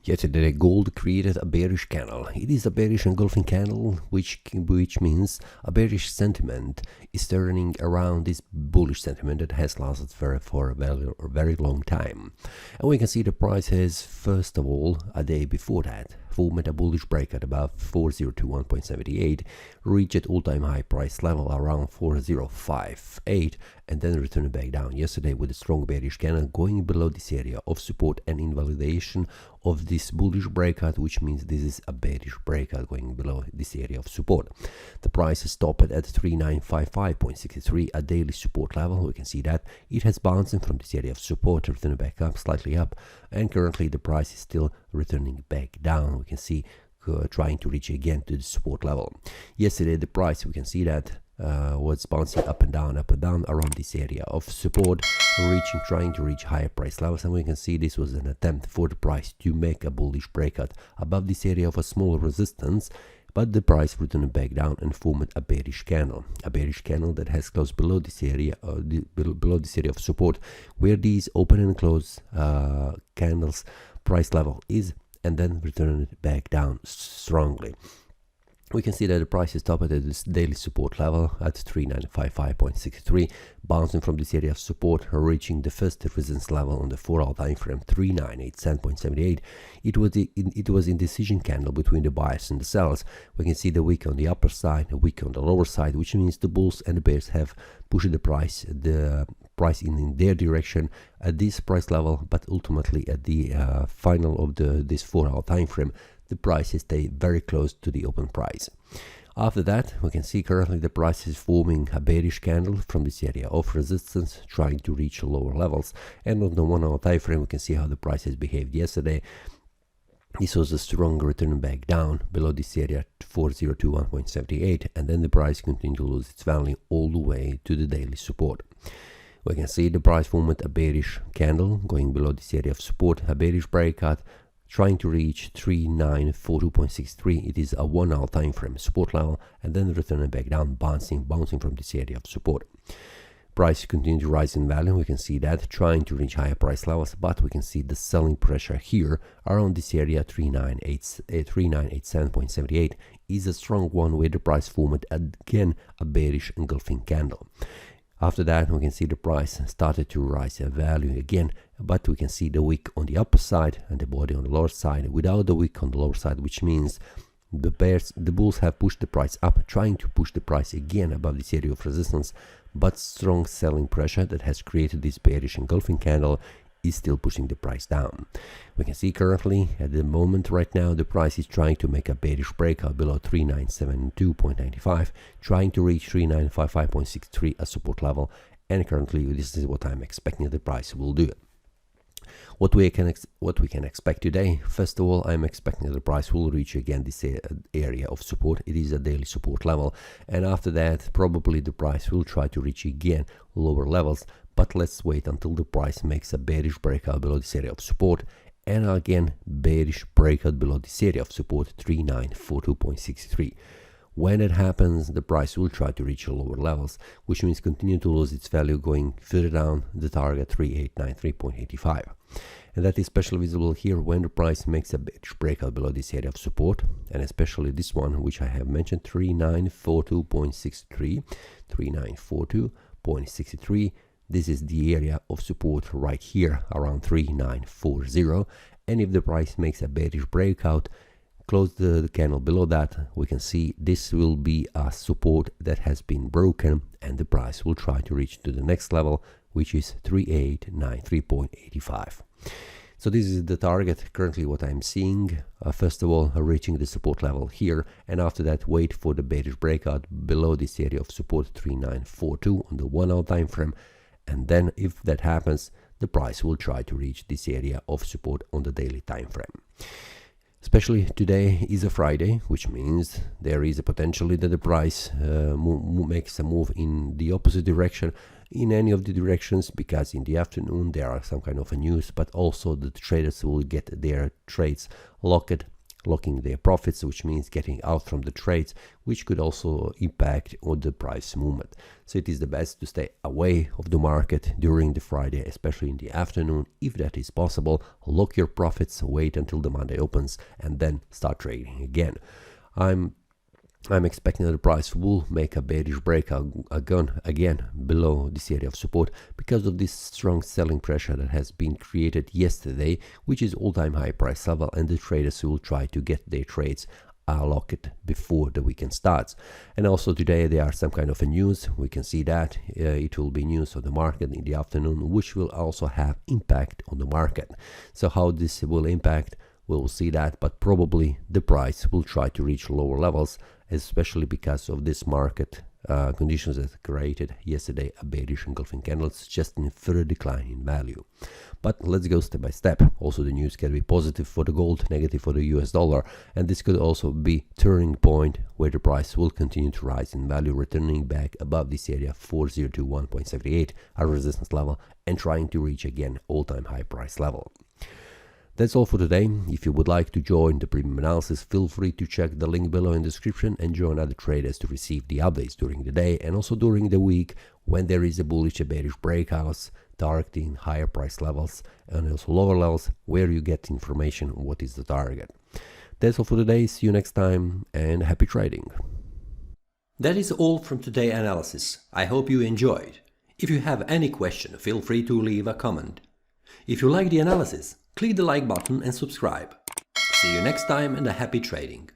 Yesterday, gold created a bearish candle. It is a bearish engulfing candle, which means a bearish sentiment is turning around this bullish sentiment that has lasted for a very long time. And we can see the price has, first of all, a day before that, formed a bullish breakout above 4021.78, reached all-time high price level around 4058, and then returned back down yesterday with a strong bearish candle going below this area of support and invalidation of this bullish breakout, which means this is a bearish breakout going below this area of support. The price is stopped at 3955.63, a daily support level. We can see that it has bouncing from this area of support, returning back up, slightly up, and currently the price is still returning back down. We can see trying to reach again to the support level. Yesterday the price, we can see that was bouncing up and down around this area of support, trying to reach higher price levels, and we can see this was an attempt for the price to make a bullish breakout above this area of a small resistance, but the price returned back down and formed a bearish candle that has closed below this area, below this area of support, where these open and close candles price level is, and then returned back down strongly. We can see that the price is stopped at this daily support level at 3955.63, bouncing from this area of support, reaching the first resistance level on the 4-hour time frame, 3987.78. It was indecision candle between the buyers and the sellers. We can see the wick on the upper side, the wick on the lower side, which means the bulls and the bears have pushed the price in their direction at this price level, but ultimately at the final of this 4-hour time frame, the price is stayed very close to the open price. After that, we can see currently the price is forming a bearish candle from this area of resistance, trying to reach lower levels. And on the 1-hour time frame, we can see how the price has behaved yesterday. This was a strong return back down below this area, 4021.78, and then the price continued to lose its value all the way to the daily support. We can see the price formed a bearish candle going below this area of support, a bearish breakout, trying to reach 3942.63. It is a 1-hour time frame support level, and then returning back down, bouncing from this area of support. Price continued to rise in value. We can see that trying to reach higher price levels, but we can see the selling pressure here around this area 3987.78 is a strong one, where the price formed again a bearish engulfing candle. After that, we can see the price started to rise in value again, but we can see the wick on the upper side and the body on the lower side without the wick on the lower side, which means the bulls have pushed the price up, trying to push the price again above this area of resistance, but strong selling pressure that has created this bearish engulfing candle is still pushing the price down. We can see currently at the moment right now the price is trying to make a bearish breakout below 3972.95, trying to reach 3955.63 as support level, and currently this is what I'm expecting the price will do. What we can expect today, first of all, I'm expecting that the price will reach again this area of support. It is a daily support level, and after that probably the price will try to reach again lower levels, but let's wait until the price makes a bearish breakout below this area of support, and again bearish breakout below this area of support 3942.63. When it happens, the price will try to reach lower levels, which means continue to lose its value going further down the target 3893.85. And that is especially visible here when the price makes a bearish breakout below this area of support, and especially this one which I have mentioned, 3942.63, 3942.63. This is the area of support right here around 3940, and if the price makes a bearish breakout, close the candle below that, we can see this will be a support that has been broken, and the price will try to reach to the next level, which is 3893.85. So this is the target currently what I'm seeing. First of all, reaching the support level here, and after that wait for the bearish breakout below this area of support 3942 on the 1-hour time frame, and then if that happens, the price will try to reach this area of support on the daily time frame. Especially today is a Friday, which means there is a potentially that the price makes a move in the opposite direction in any of the directions, because in the afternoon there are some kind of a news, but also the traders will get their trades locked locking their profits, which means getting out from the trades, which could also impact on the price movement. So it is the best to stay away of the market during the Friday, especially in the afternoon. If that is possible, lock your profits, wait until the Monday opens, and then start trading again. I'm expecting that the price will make a bearish breakout again below this area of support because of this strong selling pressure that has been created yesterday, which is all-time high price level, and the traders will try to get their trades locked before the weekend starts. And also today there are some kind of a news. We can see that it will be news of the market in the afternoon, which will also have impact on the market. So how this will impact, we'll see that, but probably the price will try to reach lower levels, especially because of this market conditions that created yesterday a bearish engulfing candle, suggesting further decline in value. But let's go step by step. Also, the news can be positive for the gold, negative for the US dollar, and this could also be turning point where the price will continue to rise in value, returning back above this area 4021.78, a resistance level, and trying to reach again all-time high price level. That's all for today. If you would like to join the premium analysis, feel free to check the link below in the description and join other traders to receive the updates during the day and also during the week when there is a bullish or bearish breakouts targeting higher price levels and also lower levels where you get information on what is the target. That's all for today. See you next time and happy trading. That is all from today's analysis. I hope you enjoyed. If you have any question, feel free to leave a comment. If you like the analysis, click the like button and subscribe. See you next time and a happy trading.